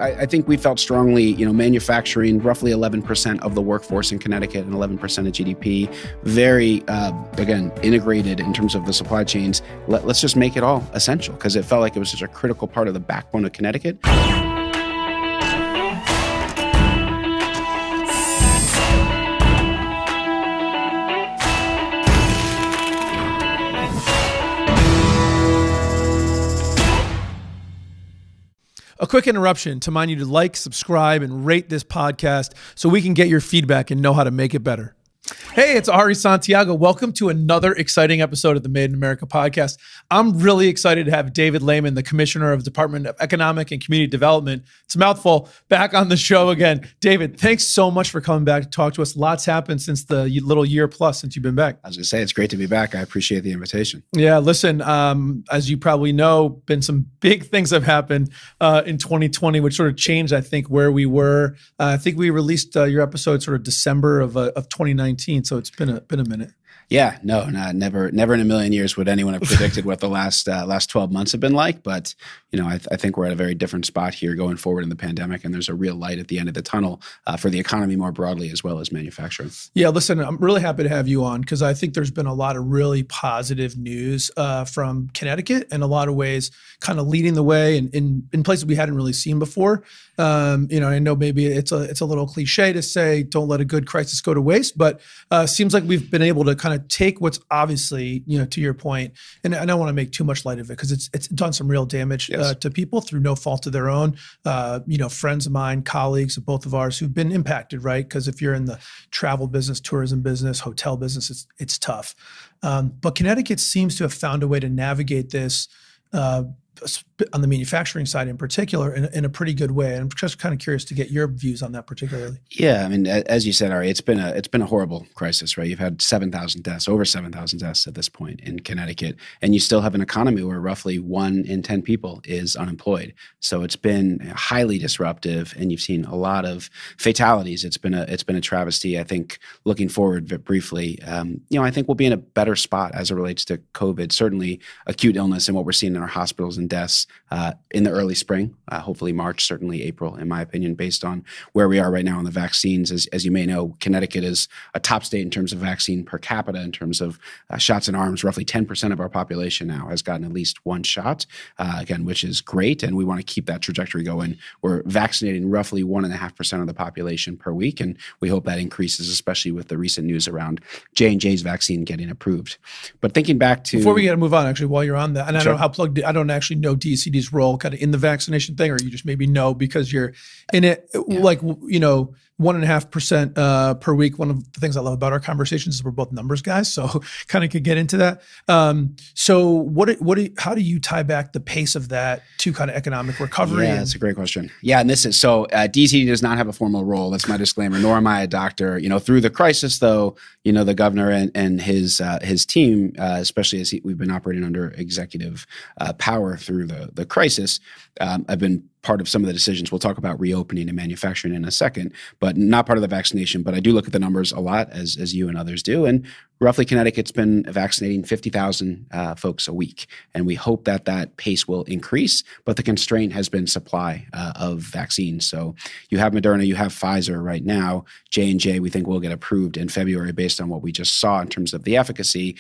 I think we felt strongly, manufacturing roughly 11% of the workforce in Connecticut and 11% of GDP, very, again, integrated in terms of the supply chains. Let's just make it all essential because it felt like it was such a critical part of the backbone of Connecticut. A quick interruption to remind you to like, subscribe, and rate this podcast so we can get your feedback and know how to make it better. Hey, it's Ari Santiago. Welcome to another exciting episode of the Made in America podcast. I'm really excited to have David Lehman, the Commissioner of the Department of Economic and Community Development, it's a mouthful, back on the show again. David, thanks so much for coming back to talk to us. Lots happened since the little year plus since you've been back. I was going to say, it's great to be back. I appreciate the invitation. Yeah, listen, as you probably know, been some big things have happened in 2020, which sort of changed, I think, where we were. I think we released your episode sort of December of 2019. So it's been a minute. Yeah, no, never in a million years would anyone have predicted what the last 12 months have been like. But, I think we're at a very different spot here going forward in the pandemic. And there's a real light at the end of the tunnel for the economy more broadly, as well as manufacturing. Yeah, listen, I'm really happy to have you on because I think there's been a lot of really positive news from Connecticut in a lot of ways, kind of leading the way in places we hadn't really seen before. I know maybe it's a little cliche to say, don't let a good crisis go to waste, but seems like we've been able to kind of take what's obviously, to your point, and I don't want to make too much light of it because it's done some real damage to people through no fault of their own. Friends of mine, colleagues of both of ours who've been impacted, right? Because if you're in the travel business, tourism business, hotel business, it's tough. But Connecticut seems to have found a way to navigate this on the manufacturing side in particular, in a pretty good way. And I'm just kind of curious to get your views on that particularly. Yeah, I mean, as you said, Ari, it's been a horrible crisis, right? You've had 7,000 deaths, over 7,000 deaths at this point in Connecticut, and you still have an economy where roughly 1 in 10 people is unemployed. So it's been highly disruptive, and you've seen a lot of fatalities. It's been a travesty. I think looking forward briefly, I think we'll be in a better spot as it relates to COVID. Certainly, acute illness and what we're seeing in our hospitals and deaths in the early spring, hopefully March, certainly April, in my opinion, based on where we are right now on the vaccines. As you may know, Connecticut is a top state in terms of vaccine per capita, in terms of shots in arms. Roughly 10% of our population now has gotten at least one shot, again, which is great. And we want to keep that trajectory going. We're vaccinating roughly 1.5% of the population per week. And we hope that increases, especially with the recent news around J&J's vaccine getting approved. But thinking back to— Before we get to move on, actually, while you're on that, and Sure. I don't know how plugged, I don't actually know DECD's role kind of in the vaccination thing, or you just maybe know because you're in it, 1.5% per week. One of the things I love about our conversations is we're both numbers guys, so kind of could get into that. So how do you tie back the pace of that to kind of economic recovery? Yeah, that's a great question. Yeah, and this is, DECD does not have a formal role. That's my disclaimer, nor am I a doctor. Through the crisis though, the governor and his team, especially as we've been operating under executive power through the crisis, I've been part of some of the decisions. We'll talk about reopening and manufacturing in a second, but not part of the vaccination. But I do look at the numbers a lot, as you and others do. And roughly Connecticut's been vaccinating 50,000 folks a week. And we hope that pace will increase, but the constraint has been supply of vaccines. So you have Moderna, you have Pfizer right now. J&J, we think will get approved in February based on what we just saw in terms of the efficacy.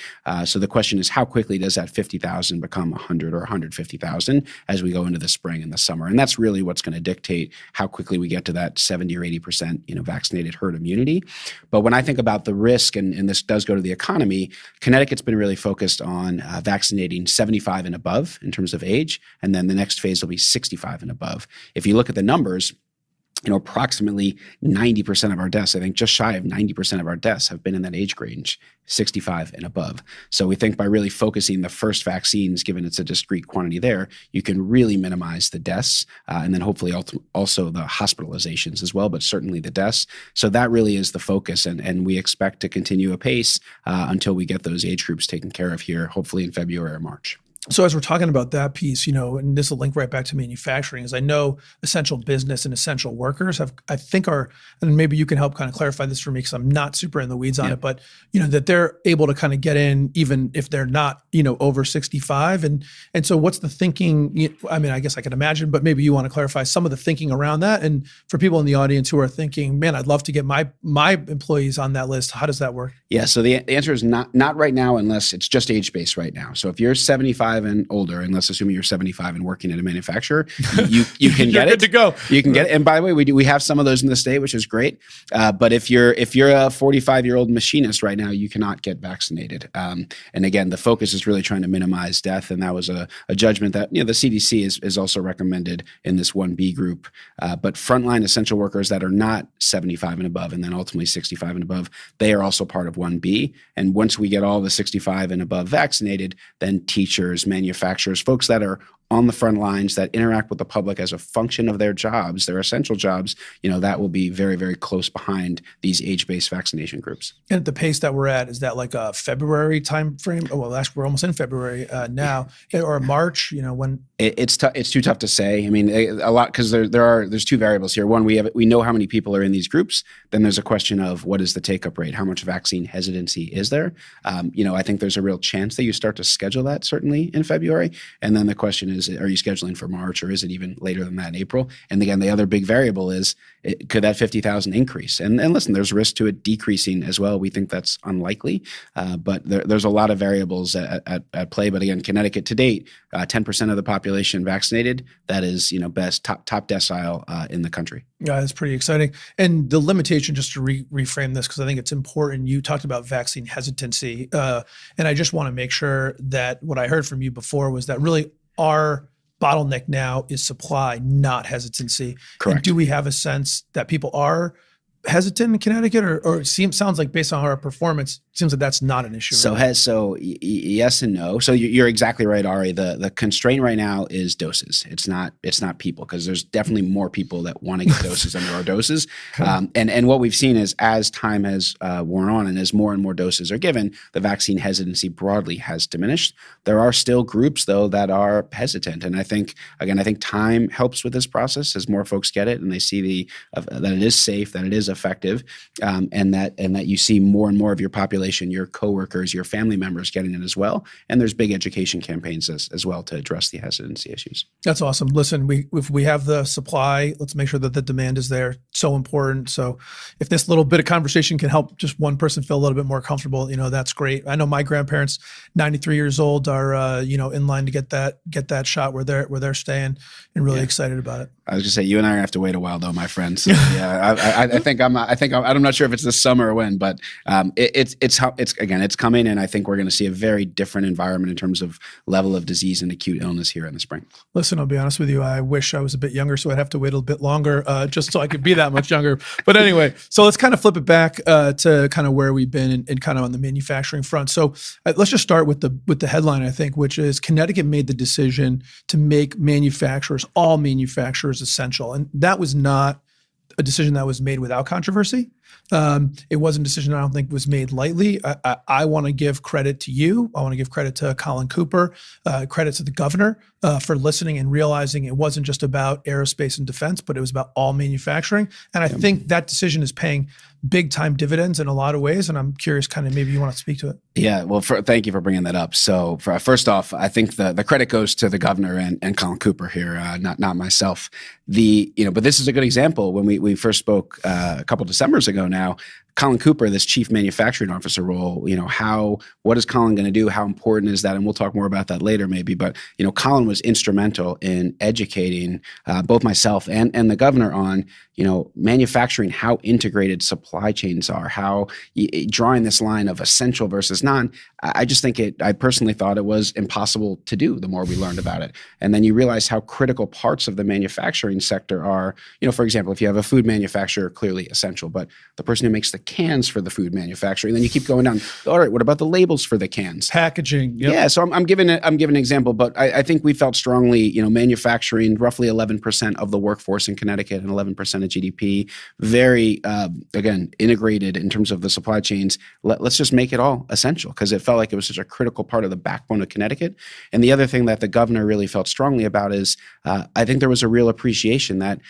So the question is, how quickly does that 50,000 become 100 or 150,000 as we go into the spring and the summer? And that's really what's going to dictate how quickly we get to that 70 or 80% vaccinated herd immunity. But when I think about the risk, and this does go to the economy, Connecticut's been really focused on vaccinating 75 and above in terms of age, and then the next phase will be 65 and above. If you look at the numbers, approximately 90% of our deaths, I think just shy of 90% of our deaths have been in that age range, 65 and above. So we think by really focusing the first vaccines, given it's a discrete quantity there, you can really minimize the deaths and then hopefully also the hospitalizations as well, but certainly the deaths. So that really is the focus. And we expect to continue apace until we get those age groups taken care of here, hopefully in February or March. So as we're talking about that piece, and this will link right back to manufacturing, is I know essential business and essential workers and maybe you can help kind of clarify this for me because I'm not super in the weeds on it, but that they're able to kind of get in even if they're not, over 65. And so what's the thinking? I mean, I guess I can imagine, but maybe you want to clarify some of the thinking around that. And for people in the audience who are thinking, man, I'd love to get my employees on that list. How does that work? Yeah. So the answer is not right now, unless it's just age-based right now. So if you're 75 and older, and let's assume you're 75 and working at a manufacturer, you can get it. Good to go. You can get it. And by the way, we have some of those in the state, which is great. But if you're a 45-year-old machinist right now, you cannot get vaccinated. And again, the focus is really trying to minimize death, and that was a judgment that the CDC is also recommended in this 1B group. But frontline essential workers that are not 75 and above, and then ultimately 65 and above, they are also part of 1B. And once we get all the 65 and above vaccinated, then teachers, manufacturers, folks that are on the front lines that interact with the public as a function of their jobs, their essential jobs, that will be very, very close behind these age-based vaccination groups. And at the pace that we're at, is that like a February time frame? Oh, well, actually, we're almost in February now, or March. When it's too tough to say. I mean, a lot because there's two variables here. One, we know how many people are in these groups. Then there's a question of what is the take-up rate? How much vaccine hesitancy is there? I think there's a real chance that you start to schedule that certainly in February. And then the question is, are you scheduling for March, or is it even later than that in April? And again, the other big variable is, could that 50,000 increase? And listen, there's risk to it decreasing as well. We think that's unlikely, but there's a lot of variables at play. But again, Connecticut to date, 10% of the population vaccinated. That is, best top decile in the country. Yeah, that's pretty exciting. And the limitation, just to reframe this, because I think it's important. You talked about vaccine hesitancy, and I just want to make sure that what I heard from you before was that really our bottleneck now is supply, not hesitancy. Correct. And do we have a sense that people are hesitant in Connecticut, or it sounds like based on our performance, it seems like that's not an issue? Right? Yes and no. So you're exactly right, Ari. The constraint right now is doses. It's not people, because there's definitely more people that want to get doses than there are doses. And what we've seen is, as time has worn on and as more and more doses are given, the vaccine hesitancy broadly has diminished. There are still groups though that are hesitant, and I think time helps with this process as more folks get it and they see that it is safe, that it is effective, and that you see more and more of your population, your coworkers, your family members getting it as well. And there's big education campaigns as well to address the hesitancy issues. That's awesome. Listen, if we have the supply, let's make sure that the demand is there. So important. So if this little bit of conversation can help just one person feel a little bit more comfortable, that's great. I know my grandparents, 93 years old, are in line to get that shot where they're staying, and really excited about it. I was just say, you and I have to wait a while though, my friend. So, yeah, I'm not sure if it's this summer or when, but it's coming, and I think we're going to see a very different environment in terms of level of disease and acute illness here in the spring. Listen, I'll be honest with you. I wish I was a bit younger, so I'd have to wait a bit longer, just so I could be that much younger. But anyway, so let's kind of flip it back to kind of where we've been and kind of on the manufacturing front. So let's just start with the headline, I think, which is Connecticut made the decision to make all manufacturers essential, and that was not a decision that was made without controversy. It wasn't a decision I don't think was made lightly. I want to give credit to you. I want to give credit to Colin Cooper, credit to the governor for listening and realizing it wasn't just about aerospace and defense, but it was about all manufacturing. And I think that decision is paying big time dividends in a lot of ways. And I'm curious, kind of maybe you want to speak to it. Yeah, well, thank you for bringing that up. So first off, I think the credit goes to the governor and Colin Cooper here, not myself. But this is a good example. When we first spoke a couple Decembers ago now, Colin Cooper, this chief manufacturing officer role, what is Colin going to do? How important is that? And we'll talk more about that later maybe. But, Colin was instrumental in educating both myself and the governor on, manufacturing, how integrated supply chains are, how drawing this line of essential versus non. I just think I personally thought it was impossible to do the more we learned about it. And then you realize how critical parts of the manufacturing sector are. For example, if you have a food manufacturer, clearly essential, but the person who makes the cans for the food manufacturing? Then you keep going down. All right, what about the labels for the cans? Packaging. Yep. Yeah, so I'm giving an example, but I think we felt strongly, manufacturing, roughly 11% of the workforce in Connecticut and 11% of GDP, very, again, integrated in terms of the supply chains. Let's just make it all essential, because it felt like it was such a critical part of the backbone of Connecticut. And the other thing that the governor really felt strongly about is I think there was a real appreciation that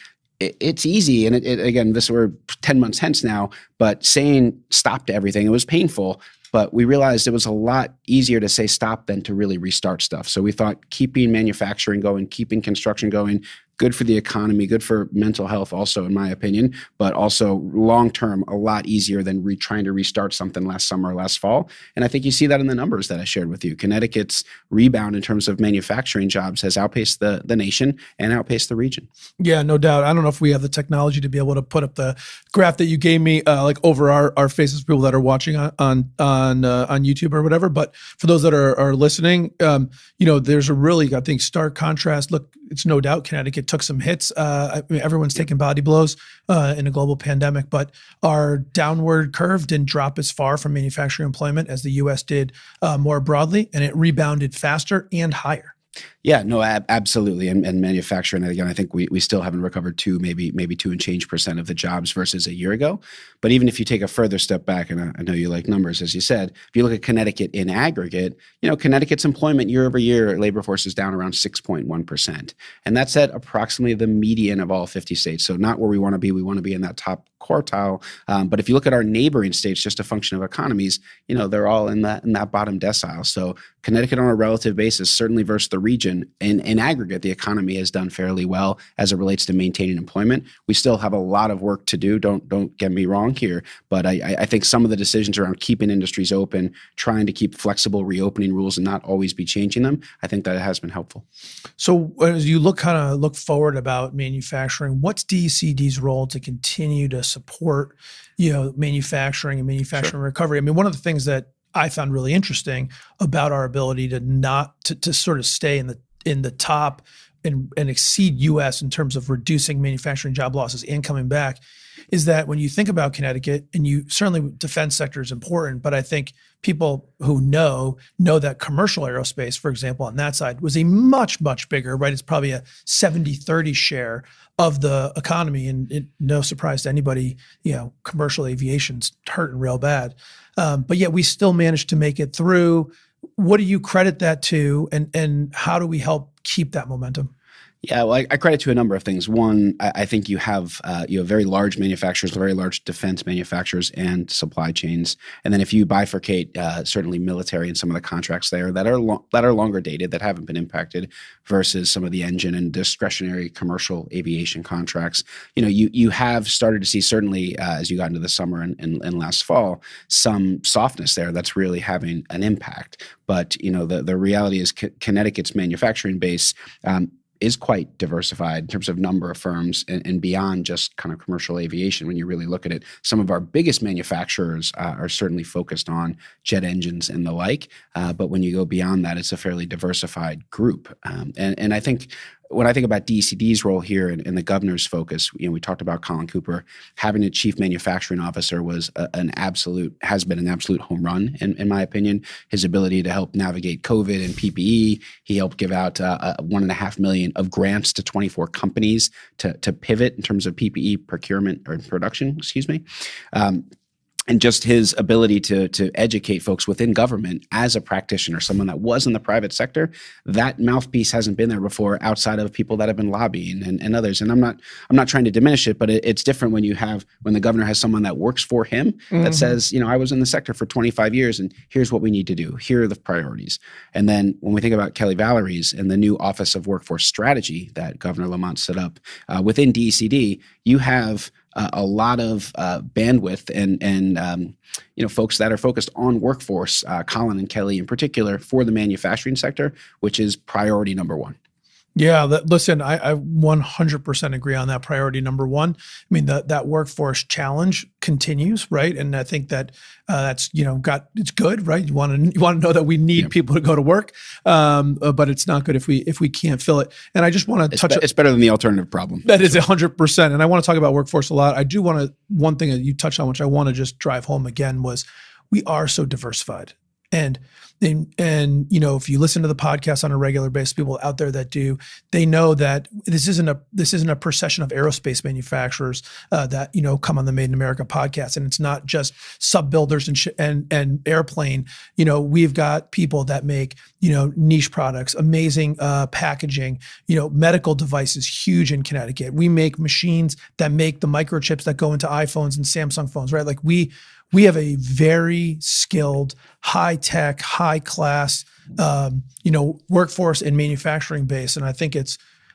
it's easy. And again, we're 10 months hence now, but saying stop to everything, it was painful. But we realized it was a lot easier to say stop than to really restart stuff. So we thought keeping manufacturing going, keeping construction going, good for the economy, good for mental health also, in my opinion, but also long-term, a lot easier than trying to restart something last summer or last fall. And I think you see that in the numbers that I shared with you. Connecticut's rebound in terms of manufacturing jobs has outpaced the nation and outpaced the region. Yeah, no doubt. I don't know if we have the technology to be able to put up the graph that you gave me, like over our faces, people that are watching on YouTube or whatever. But for those that are listening, there's a really, I think, stark contrast. Look, it's no doubt Connecticut took some hits. Everyone's taking body blows in a global pandemic, but our downward curve didn't drop as far from manufacturing employment as the U.S. did more broadly, and it rebounded faster and higher. Yeah, no, absolutely. And manufacturing, again, I think we still haven't recovered maybe 2 and change % of the jobs versus a year ago. But even if you take a further step back, and I know you like numbers, as you said, if you look at Connecticut in aggregate, Connecticut's employment year over year, labor force is down around 6.1%. And that's at approximately the median of all 50 states. So not where we want to be. We want to be in that top quartile. But if you look at our neighboring states, just a function of economies, they're all in that bottom decile. So Connecticut on a relative basis, certainly versus the region, in aggregate, the economy has done fairly well as it relates to maintaining employment. We still have a lot of work to do. Don't get me wrong here, but I think some of the decisions around keeping industries open, trying to keep flexible reopening rules and not always be changing them, I think that has been helpful. So as you look forward about manufacturing, what's DECD's role to continue to support, manufacturing and manufacturing recovery? I mean, one of the things that I found really interesting about our ability to sort of stay in the top and exceed U.S. in terms of reducing manufacturing job losses and coming back is that when you think about Connecticut, and you certainly defense sector is important, but I think people who know that commercial aerospace, for example, on that side was a much, much bigger, right? It's probably a 70-30 share of the economy. And no surprise to anybody, commercial aviation's hurting real bad. But yet we still managed to make it through. What do you credit that to? And how do we help keep that momentum? Yeah, well, I credit to a number of things. One, I think you have very large manufacturers, very large defense manufacturers and supply chains. And then if you bifurcate, certainly military and some of the contracts there that are longer dated, that haven't been impacted, versus some of the engine and discretionary commercial aviation contracts, you have started to see, certainly as you got into the summer and last fall, some softness there that's really having an impact. But the reality is Connecticut's manufacturing base is quite diversified in terms of number of firms and beyond just kind of commercial aviation. When you really look at it, some of our biggest manufacturers are certainly focused on jet engines and the like. But when you go beyond that, it's a fairly diversified group. And I think when I think about DECD's role here and the governor's focus, we talked about Colin Cooper. Having a chief manufacturing officer has been an absolute home run, in my opinion. His ability to help navigate COVID and PPE. He helped give out $1.5 million of grants to 24 companies to pivot in terms of PPE procurement or production, and just his ability to educate folks within government as a practitioner, someone that was in the private sector, that mouthpiece hasn't been there before outside of people that have been lobbying and others. And I'm not trying to diminish it, but it's different when the governor has someone that works for him that says, I was in the sector for 25 years and here's what we need to do. Here are the priorities. And then when we think about Kelli Vallieres and the new Office of Workforce Strategy that Governor Lamont set up within DECD, you have a lot of bandwidth and folks that are focused on workforce, Colin and Kelli in particular, for the manufacturing sector, which is priority number one. Yeah, listen, I 100% agree on that priority number one. I mean, that workforce challenge continues, right? And I think that that's it's good, right? You want to know that we need people to go to work, but it's not good if we can't fill it. And I just want to touch. It's better than the alternative problem. That is 100%. And I want to talk about workforce a lot. I do want to. One thing that you touched on, which I want to just drive home again, was we are so diversified. And if you listen to the podcast on a regular basis, people out there that do, they know that this isn't a procession of aerospace manufacturers that come on the Made in America podcast, and it's not just sub builders and airplane. We've got people that make niche products, amazing packaging, medical devices, huge in Connecticut. We make machines that make the microchips that go into iPhones and Samsung phones, right? Like we have a very skilled, high-tech, high-class, workforce and manufacturing base, and I think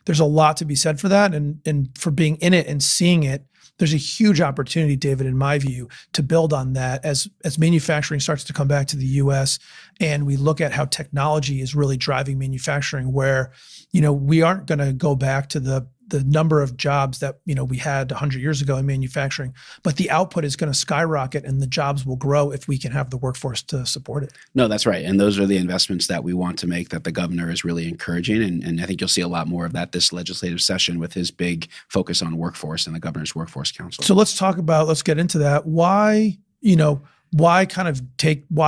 there's a lot to be said for that, and for being in it and seeing it. There's a huge opportunity, David, in my view, to build on that as manufacturing starts to come back to the U.S. and we look at how technology is really driving manufacturing, where we aren't going to go back to the number of jobs that we had 100 years ago in manufacturing, but the output is going to skyrocket and the jobs will grow if we can have the workforce to support it. No, that's right. And those are the investments that we want to make, that the governor is really encouraging. And I think you'll see a lot more of that this legislative session with his big focus on workforce and the governor's workforce council. So let's get into that. Why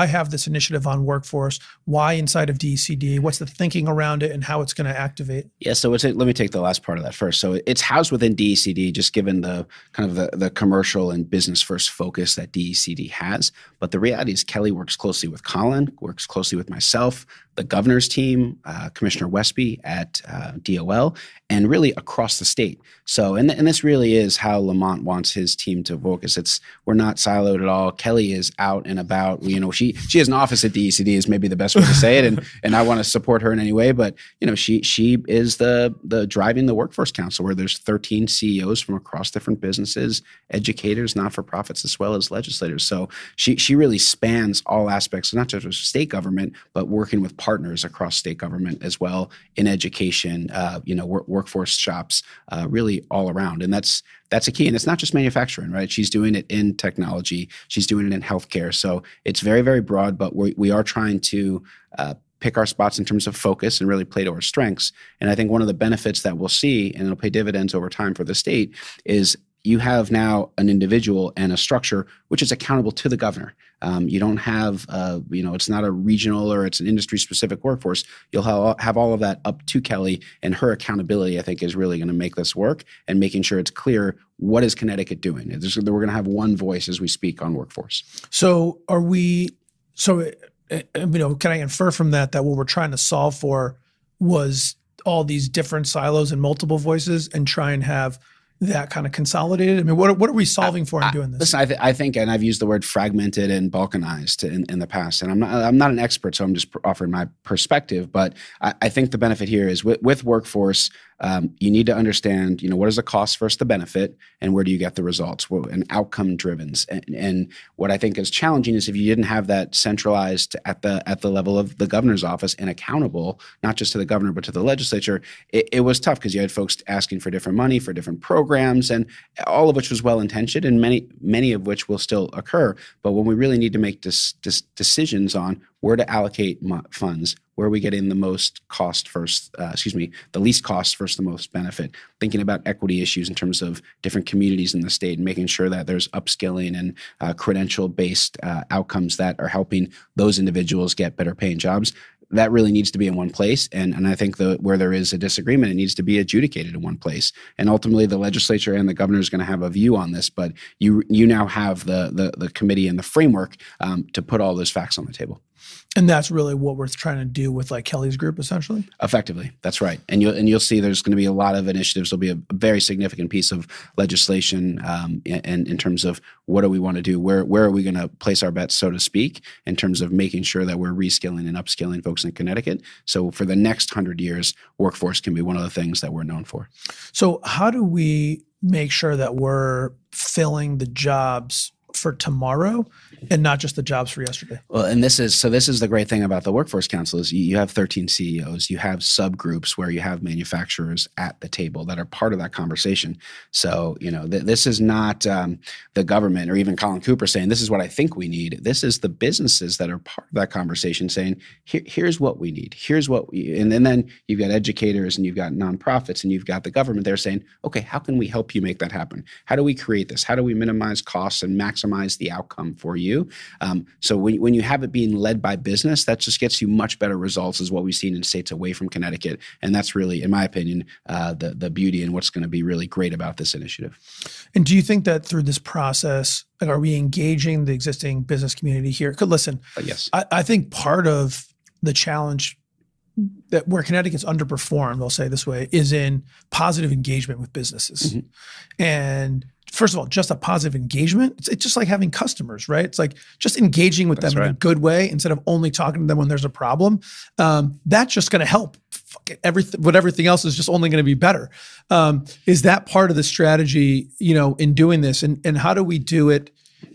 have this initiative on workforce? Why inside of DECD? What's the thinking around it and how it's going to activate? Yeah, so let me take the last part of that first. So it's housed within DECD, just given the kind of the commercial and business first focus that DECD has. But the reality is Kelli works closely with Colin, works closely with myself, the governor's team, Commissioner Westby at DOL, and really across the state. So, and this really is how Lamont wants his team to focus. We're not siloed at all. Kelli is out and about. She has an office at DECD is maybe the best way to say it, and I want to support her in any way. But she is the driving the workforce council, where there's 13 CEOs from across different businesses, educators, not-for-profits, as well as legislators. So she really spans all aspects, not just of state government, but working with partners across state government as well in education, workforce shops, really all around. And that's a key. And it's not just manufacturing, right? She's doing it in technology. She's doing it in healthcare. So it's very, very broad, but we are trying to pick our spots in terms of focus and really play to our strengths. And I think one of the benefits that we'll see, and it'll pay dividends over time for the state, is you have now an individual and a structure which is accountable to the governor. You don't have, it's not a regional or it's an industry-specific workforce. You'll have all of that up to Kelli, and her accountability, I think, is really going to make this work, and making sure it's clear what is Connecticut doing. We're going to have one voice as we speak on workforce. So can I infer from that what we're trying to solve for was all these different silos and multiple voices, and try and have that kind of consolidated? I mean, what are we solving for in doing this? Listen, I think, and I've used the word fragmented and balkanized in the past, and I'm not an expert, so I'm just offering my perspective. But I think the benefit here is with workforce, you need to understand, what is the cost versus the benefit, and where do you get the results, and outcome driven. And what I think is challenging is if you didn't have that centralized at the level of the governor's office and accountable, not just to the governor but to the legislature, it was tough because you had folks asking for different money for different programs, and all of which was well intentioned, and many of which will still occur. But when we really need to make decisions on where to allocate funds, where are we getting the most cost first, the least cost versus the most benefit, thinking about equity issues in terms of different communities in the state, and making sure that there's upskilling and credential-based outcomes that are helping those individuals get better paying jobs. That really needs to be in one place. And I think where there is a disagreement, it needs to be adjudicated in one place. And ultimately, the legislature and the governor is going to have a view on this, but you now have the committee and the framework to put all those facts on the table. And that's really what we're trying to do with Kelli's group, essentially? Effectively, that's right. And you'll see there's going to be a lot of initiatives. There'll be a very significant piece of legislation and in terms of what do we want to do, where are we going to place our bets, so to speak, in terms of making sure that we're reskilling and upskilling folks in Connecticut. So for the next 100 years, workforce can be one of the things that we're known for. So how do we make sure that we're filling the jobs for tomorrow and not just the jobs for yesterday. Well, and this is the great thing about the Workforce Council is you have 13 CEOs, you have subgroups where you have manufacturers at the table that are part of that conversation. So, this is not the government or even Colin Cooper saying, this is what I think we need. This is the businesses that are part of that conversation saying, here's what we need. Here's what and then you've got educators and you've got nonprofits and you've got the government there saying, okay, how can we help you make that happen? How do we create this? How do we minimize costs and maximize the outcome for you? So when you have it being led by business, that just gets you much better results is what we've seen in states away from Connecticut. And that's really, in my opinion, the beauty and what's going to be really great about this initiative. And do you think that through this process, are we engaging the existing business community here? Because listen, yes. I think part of the challenge that where Connecticut's underperformed, I'll say this way, is in positive engagement with businesses. Mm-hmm. And first of all, just a positive engagement, it's just like having customers, right? It's like just engaging with them in a good way instead of only talking to them when there's a problem. That's just going to help. Everything else is just only going to be better. Is that part of the strategy, in doing this? And how do we do it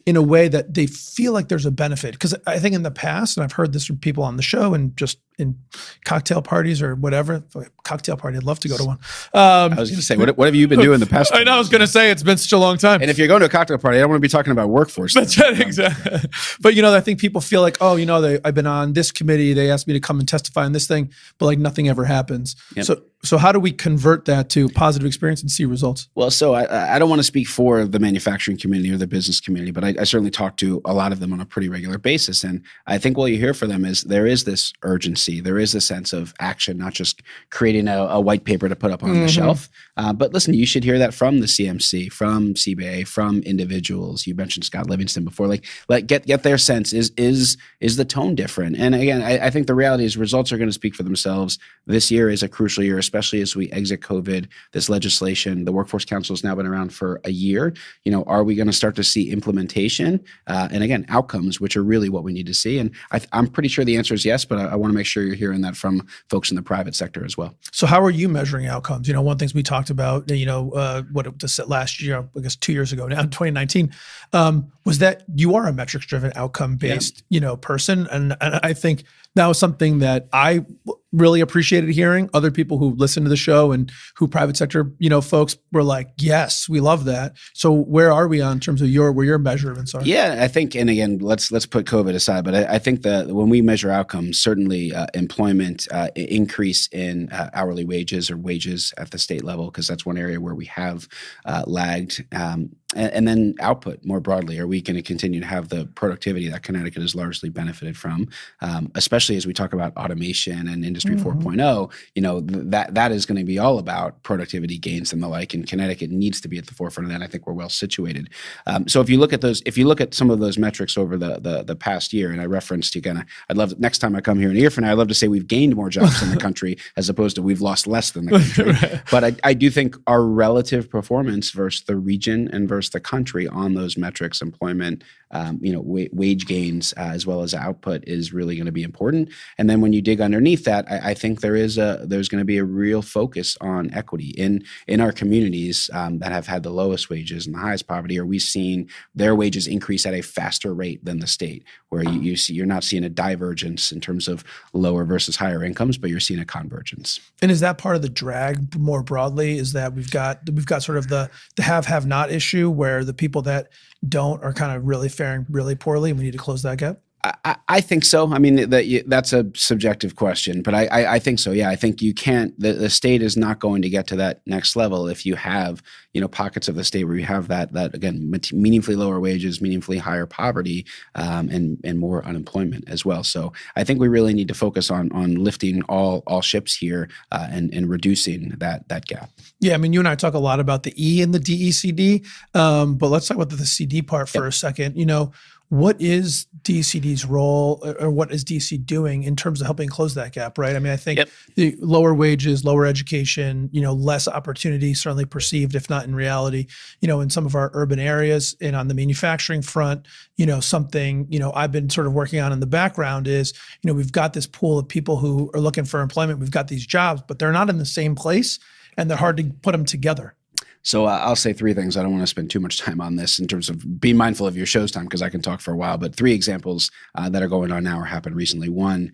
in a way that they feel like there's a benefit? Because I think in the past, and I've heard this from people on the show and just in cocktail parties or whatever, cocktail party, I'd love to go to one. I was going to say, what have you been doing the past? I know, I was going to say, it's been such a long time. And if you're going to a cocktail party, I don't want to be talking about workforce. That's right, exactly. But, I think people feel like, I've been on this committee, they asked me to come and testify on this thing, but like nothing ever happens. Yep. So how do we convert that to positive experience and see results? Well, so I don't want to speak for the manufacturing community or the business community, but I certainly talk to a lot of them on a pretty regular basis. And I think what you hear from them is there is this urgency, there is a sense of action, not just creating a white paper to put up on the shelf. But listen, you should hear that from the CMC, from CBA, from individuals. You mentioned Scott Livingston before. Get their sense. Is the tone different? And again, I think the reality is results are going to speak for themselves. This year is a crucial year, especially as we exit COVID. This legislation, the Workforce Council has now been around for a year. Are we going to start to see implementation? And again, outcomes, which are really what we need to see. And I'm pretty sure the answer is yes, but I want to make sure you're hearing that from folks in the private sector as well. So how are you measuring outcomes? One of the things we talked about, last year, I guess 2 years ago now, in 2019, was that you are a metrics-driven, outcome-based, person. And I think that was something that I really appreciated hearing. Other people who listen to the show and who private sector, folks were like, yes, we love that. So where are we on in terms of where your measurements are? Yeah, I think, and again, let's put COVID aside, but I think that when we measure outcomes, certainly employment, increase in hourly wages or wages at the state level, because that's one area where we have lagged. And then output more broadly. Are we going to continue to have the productivity that Connecticut has largely benefited from, especially as we talk about automation and Industry 4.0? That is going to be all about productivity gains and the like. And Connecticut needs to be at the forefront of that. I think we're well situated. So if you look at some of those metrics over the past year, and I referenced again, I'd love next time I come here in a year from now, I'd love to say we've gained more jobs in the country as opposed to we've lost less than the country. Right. But I do think our relative performance versus the region and versus the country on those metrics, employment, wage gains, as well as output is really going to be important. And then when you dig underneath that, I think there's going to be a real focus on equity in our communities that have had the lowest wages and the highest poverty. Are we seeing their wages increase at a faster rate than the state, where you're not seeing a divergence in terms of lower versus higher incomes, but you're seeing a convergence. And is that part of the drag more broadly? Is that we've got sort of the have not issue where the people that don't are kind of really faring really poorly and we need to close that gap? I think so. I mean, that's a subjective question, but I think so. Yeah, I think you can't. The state is not going to get to that next level if you have pockets of the state where you have that again meaningfully lower wages, meaningfully higher poverty, and more unemployment as well. So I think we really need to focus on lifting all ships here and reducing that gap. Yeah, I mean, you and I talk a lot about the E in the DECD, but let's talk about the CD part for a second. What is DECD's role, or what is DC doing in terms of helping close that gap, right? I mean, I think the lower wages, lower education, less opportunity, certainly perceived, if not in reality, in some of our urban areas. And on the manufacturing front, something, I've been sort of working on in the background is, we've got this pool of people who are looking for employment. We've got these jobs, but they're not in the same place and they're hard to put them together. So I'll say three things. I don't want to spend too much time on this in terms of being mindful of your show's time because I can talk for a while. But three examples that are going on now or happened recently. One,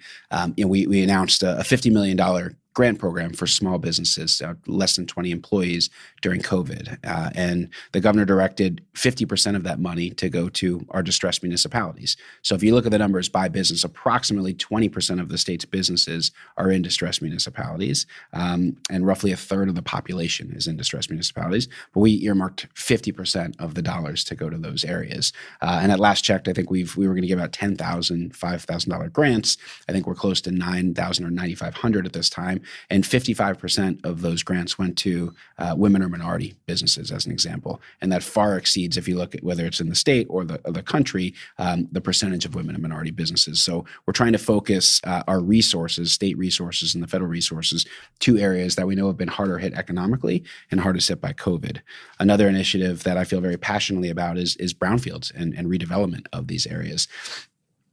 we announced a $50 million grant program for small businesses, less than 20 employees during COVID. And the governor directed 50% of that money to go to our distressed municipalities. So if you look at the numbers by business, approximately 20% of the state's businesses are in distressed municipalities, and roughly a third of the population is in distressed municipalities. But we earmarked 50% of the dollars to go to those areas. And at last checked, I think we were going to give out $10,000, $5,000 grants. I think we're close to $9,000 or $9,500 at this time. And 55% of those grants went to women or minority businesses, as an example. And that far exceeds, if you look at whether it's in the state or the country, the percentage of women and minority businesses. So we're trying to focus our resources, state resources and the federal resources, to areas that we know have been harder hit economically and hardest hit by COVID. Another initiative that I feel very passionately about is brownfields and redevelopment of these areas.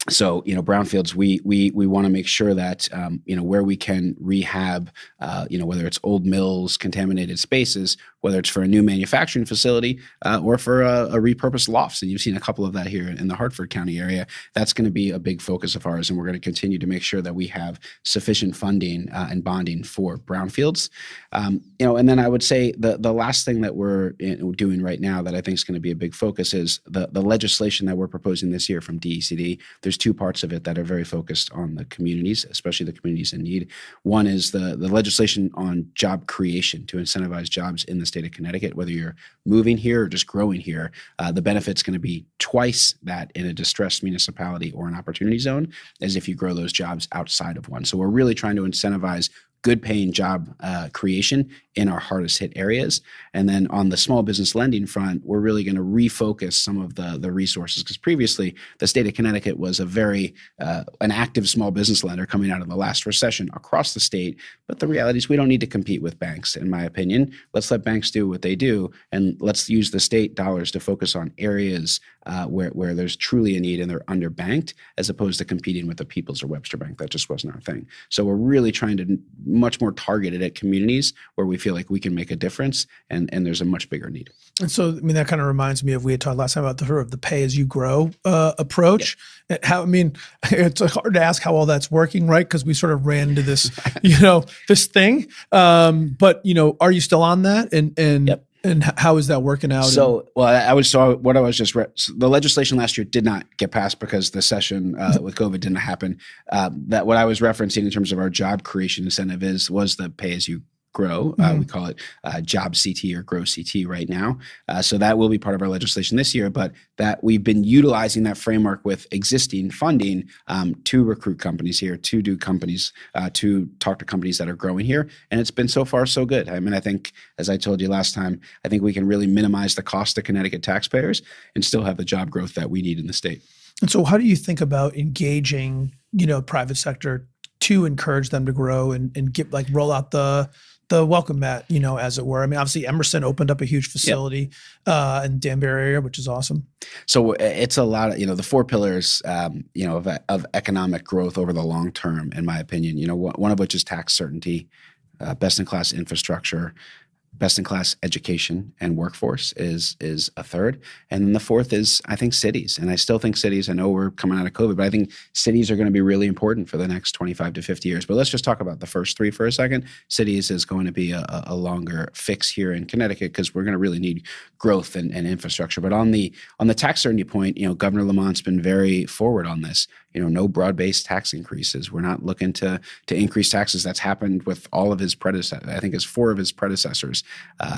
So, brownfields, we want to make sure that, where we can rehab, whether it's old mills, contaminated spaces, whether it's for a new manufacturing facility or for a repurposed lofts. And you've seen a couple of that here in the Hartford County area. That's going to be a big focus of ours. And we're going to continue to make sure that we have sufficient funding and bonding for brownfields. And then I would say the last thing that we're doing right now that I think is going to be a big focus is the legislation that we're proposing this year from DECD. There's two parts of it that are very focused on the communities, especially the communities in need. One is the legislation on job creation to incentivize jobs in the state of Connecticut, whether you're moving here or just growing here. The benefit's going to be twice that in a distressed municipality or an opportunity zone as if you grow those jobs outside of one. So we're really trying to incentivize good paying job creation in our hardest hit areas. And then on the small business lending front, we're really going to refocus some of the resources, because previously the state of Connecticut was a very an active small business lender coming out of the last recession across the state. But the reality is we don't need to compete with banks, in my opinion. Let's let banks do what they do, and let's use the state dollars to focus on areas where there's truly a need and they're underbanked, as opposed to competing with the People's or Webster Bank. That just wasn't our thing. So we're really trying to much more targeted at communities where we feel like we can make a difference and there's a much bigger need. And so, that kind of reminds me of, we had talked last time about the pay as you grow approach. Yeah. It's hard to ask how all that's working, right? Because we sort of ran into this, this thing. But, are you still on that? And yep. And how is that working out? So, the legislation last year did not get passed because the session with COVID didn't happen. That what I was referencing in terms of our job creation incentive was the pay as you grow. We call it Job CT or Grow CT right now. So that will be part of our legislation this year, but that we've been utilizing that framework with existing funding to recruit companies here, to do companies, to talk to companies that are growing here. And it's been so far so good. I think, as I told you last time, I think we can really minimize the cost to Connecticut taxpayers and still have the job growth that we need in the state. And so how do you think about engaging, private sector to encourage them to grow and get roll out the welcome mat, as it were? Obviously Emerson opened up a huge facility in Danbury area, which is awesome. So it's a lot of, the four pillars, of economic growth over the long term, in my opinion, one of which is tax certainty, best in class infrastructure, best-in-class education and workforce is a third. And then the fourth is, I think, cities. And I still think cities, I know we're coming out of COVID, but I think cities are going to be really important for the next 25 to 50 years. But let's just talk about the first three for a second. Cities is going to be a longer fix here in Connecticut because we're going to really need growth and infrastructure. But on the tax certainty point, Governor Lamont's been very forward on this. No broad-based tax increases. We're not looking to increase taxes. That's happened with all of his predecessors. I think it's four of his predecessors.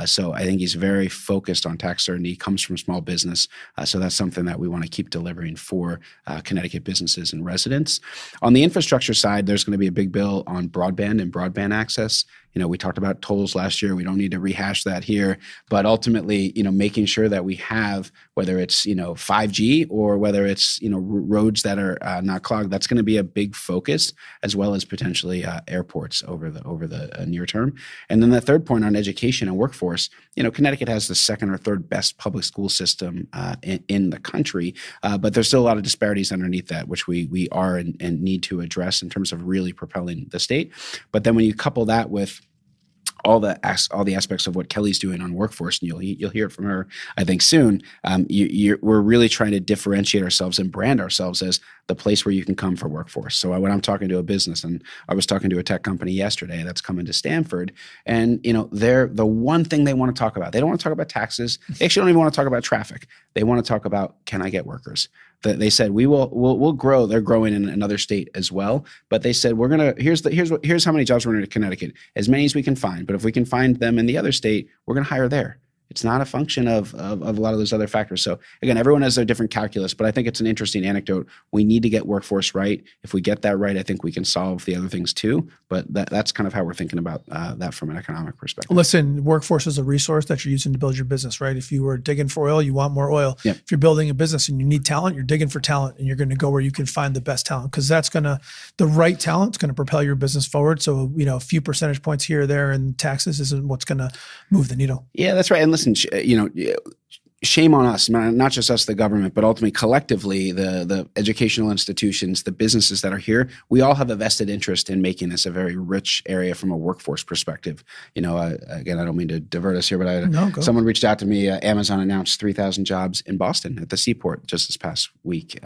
So I think he's very focused on tax certainty. He comes from small business. So that's something that we want to keep delivering for Connecticut businesses and residents. On the infrastructure side, there's going to be a big bill on broadband and broadband access. We talked about tolls last year. We don't need to rehash that here. But ultimately, making sure that we have, whether it's, 5G or whether it's, roads that are not clogged, that's going to be a big focus, as well as potentially airports over the near term. And then the third point on education and workforce, Connecticut has the second or third best public school system in the country, but there's still a lot of disparities underneath that, which we are and need to address in terms of really propelling the state. But then when you couple that with all the aspects of what Kelli's doing on workforce, and you'll hear it from her, I think, soon. We're really trying to differentiate ourselves and brand ourselves as the place where you can come for workforce. So when I'm talking to a business, and I was talking to a tech company yesterday that's coming to Stanford, and they're the one thing they want to talk about. They don't want to talk about taxes. They actually don't even want to talk about traffic. They want to talk about, can I get workers? They said we'll grow. They're growing in another state as well, but they said here's how many jobs we're in Connecticut, as many as we can find. But if we can find them in the other state, we're going to hire there. It's not a function of a lot of those other factors. So again, everyone has their different calculus, but I think it's an interesting anecdote. We need to get workforce right. If we get that right, I think we can solve the other things too. But that's kind of how we're thinking about that from an economic perspective. Listen, workforce is a resource that you're using to build your business, right? If you were digging for oil, you want more oil. Yep. If you're building a business and you need talent, you're digging for talent, and you're going to go where you can find the best talent, because the right talent's going to propel your business forward. So, a few percentage points here or there in taxes isn't what's going to move the needle. Yeah, that's right. And listen, shame on us, not just us, the government, but ultimately collectively, the educational institutions, the businesses that are here, we all have a vested interest in making this a very rich area from a workforce perspective. Again, I don't mean to divert us here, but someone reached out to me. Amazon announced 3,000 jobs in Boston at the seaport just this past week.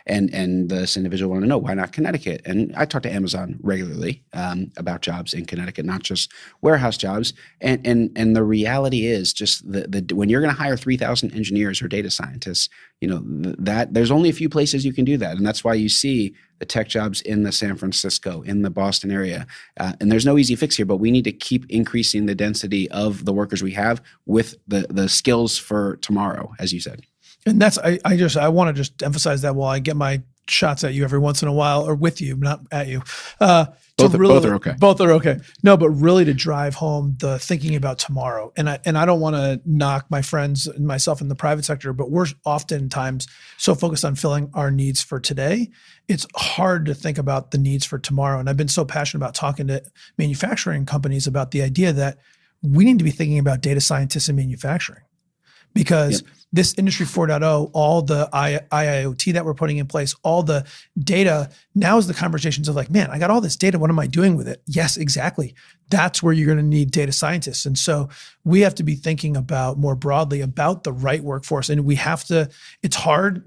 And this individual wanted to know, why not Connecticut? And I talk to Amazon regularly about jobs in Connecticut, not just warehouse jobs. And the reality is just when you're going to hire 3,000 engineers or data scientists, that there's only a few places you can do that. And that's why you see the tech jobs in the San Francisco, in the Boston area. And there's no easy fix here, but we need to keep increasing the density of the workers we have with the skills for tomorrow, as you said. And that's, I want to just emphasize that while I get my shots at you every once in a while, or with you, not at you. Both are okay. Both are okay. No, but really to drive home the thinking about tomorrow. And I don't want to knock my friends and myself in the private sector, but we're oftentimes so focused on filling our needs for today. It's hard to think about the needs for tomorrow. And I've been so passionate about talking to manufacturing companies about the idea that we need to be thinking about data scientists in manufacturing. Because this Industry 4.0, all the IIoT that we're putting in place, all the data, now is the conversations of like, man, I got all this data. What am I doing with it? Yes, exactly. That's where you're going to need data scientists. And so we have to be thinking about more broadly about the right workforce. And we have to, it's hard,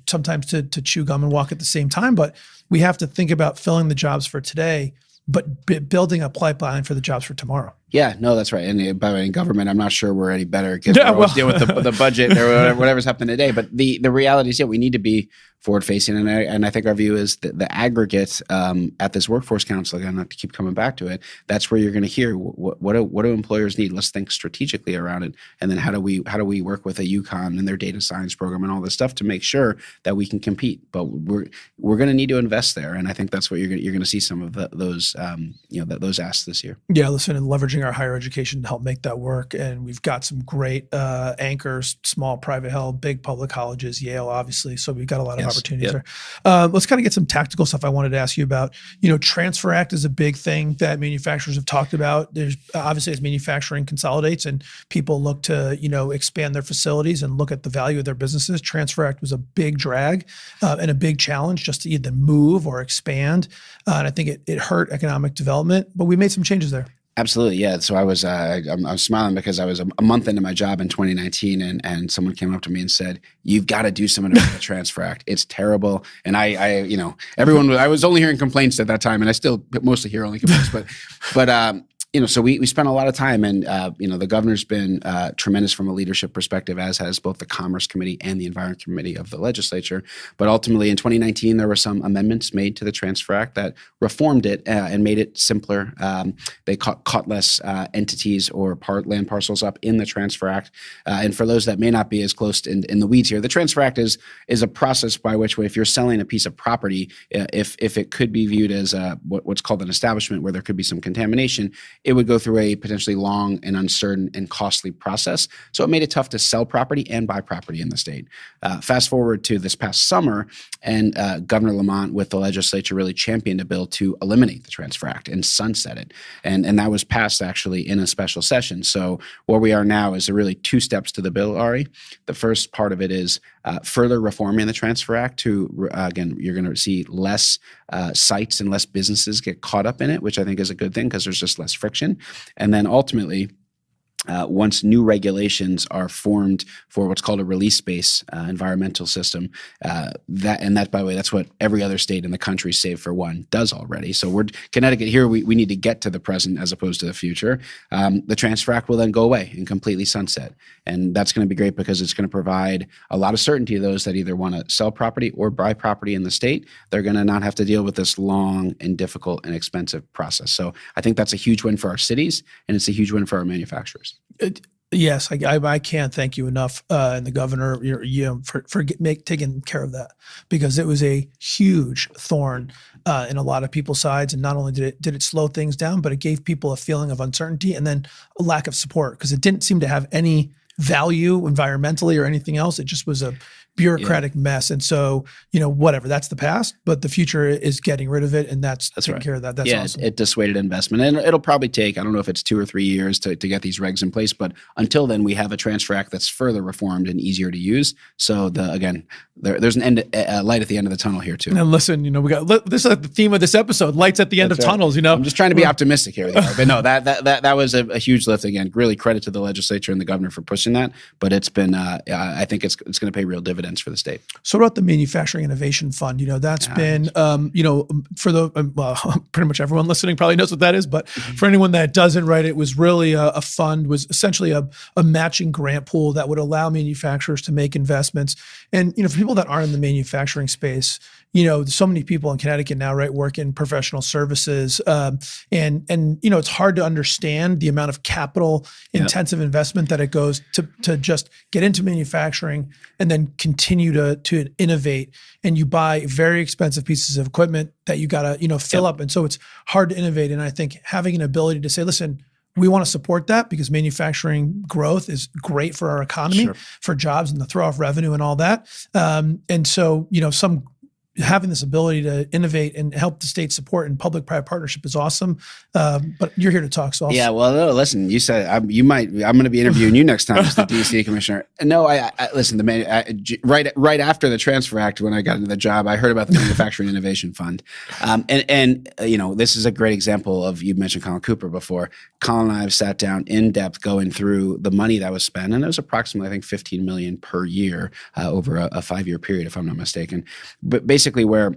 sometimes to chew gum and walk at the same time, but we have to think about filling the jobs for today, but building a pipeline for the jobs for tomorrow. Yeah, no, that's right. And by the way, in government, I'm not sure we're any better because we always deal with the budget or whatever's happening today. But the reality is, we need to be forward facing. And I think our view is that the aggregate at this workforce council, again, not to keep coming back to it, that's where you're going to hear what do employers need. Let's think strategically around it. And then how do we work with a UConn and their data science program and all this stuff to make sure that we can compete. But we're going to need to invest there. And I think that's what you're going to see some of those asks this year. Yeah, listen, and leveraging our higher education to help make that work. And we've got some great anchors, small private health, big public colleges, Yale, obviously. So we've got a lot of opportunities there. Let's kind of get some tactical stuff I wanted to ask you about. Transfer Act is a big thing that manufacturers have talked about. There's obviously, as manufacturing consolidates and people look to, expand their facilities and look at the value of their businesses, Transfer Act was a big drag and a big challenge just to either move or expand. And I think it hurt economic development, but we made some changes there. Absolutely, yeah. So I'm smiling because I was a month into my job in 2019, and someone came up to me and said, "You've got to do something about the Transfer Act. It's terrible." And I was only hearing complaints at that time, and I still mostly hear only complaints, but so we spent a lot of time, and the governor's been tremendous from a leadership perspective, as has both the Commerce Committee and the Environment Committee of the legislature. But ultimately, in 2019, there were some amendments made to the Transfer Act that reformed it and made it simpler. They caught less entities or land parcels up in the Transfer Act. And for those that may not be as close in the weeds here, the Transfer Act is a process by which, if you're selling a piece of property, if it could be viewed as what's called an establishment where there could be some contamination, it would go through a potentially long and uncertain and costly process. So it made it tough to sell property and buy property in the state. Fast forward to this past summer, and Governor Lamont with the legislature really championed a bill to eliminate the Transfer Act and sunset it. And that was passed actually in a special session. So where we are now is really two steps to the bill, Ari. The first part of it is further reforming the Transfer Act to, again, you're going to see less sites and less businesses get caught up in it, which I think is a good thing because there's just less friction. And then ultimately, once new regulations are formed for what's called a release-based environmental system, that by the way, that's what every other state in the country, save for one, does already. So we're Connecticut here. We need to get to the present as opposed to the future. The transfer act will then go away and completely sunset, and that's going to be great because it's going to provide a lot of certainty to those that either want to sell property or buy property in the state. They're going to not have to deal with this long and difficult and expensive process. So I think that's a huge win for our cities, and it's a huge win for our manufacturers. Yes, I can't thank you enough, and the governor, for taking care of that, because it was a huge thorn in a lot of people's sides. And not only did it slow things down, but it gave people a feeling of uncertainty and then a lack of support, because it didn't seem to have any value environmentally or anything else. It just was a bureaucratic mess. And so, whatever, that's the past, but the future is getting rid of it. And that's taking care of that. That's awesome. It dissuaded investment, and it'll probably take, I don't know if it's 2 or 3 years to get these regs in place, but until then we have a transfer act that's further reformed and easier to use. So there's an light at the end of the tunnel here too. And listen, we got, this is the theme of this episode, lights at the end of tunnels, I'm just trying to be optimistic here. But no, that was a huge lift. Again, really credit to the legislature and the governor for pushing that, but it's been, I think it's going to pay real dividends for the state. So what about the Manufacturing Innovation Fund? That's been, for pretty much everyone listening probably knows what that is, but for anyone that doesn't, right, it was really a fund, was essentially a matching grant pool that would allow manufacturers to make investments. And, for people that aren't in the manufacturing space, so many people in Connecticut now, right, work in professional services. And it's hard to understand the amount of capital intensive investment that it goes to just get into manufacturing and then continue to innovate. And you buy very expensive pieces of equipment that you got to, fill up. And so it's hard to innovate. And I think having an ability to say, listen, we want to support that because manufacturing growth is great for our economy, for jobs and the throw off revenue and all that. And so, having this ability to innovate and help the state support and public-private partnership is awesome. But you're here to talk. So no, listen, you said I'm going to be interviewing you next time as the DECD commissioner. No, I listen, right after the Transfer Act, when I got into the job, I heard about the Manufacturing Innovation Fund. And this is a great example of, you mentioned Colin Cooper before. Colin and I have sat down in depth going through the money that was spent, and it was approximately, I think, $15 million per year over a 5-year period, if I'm not mistaken. But basically where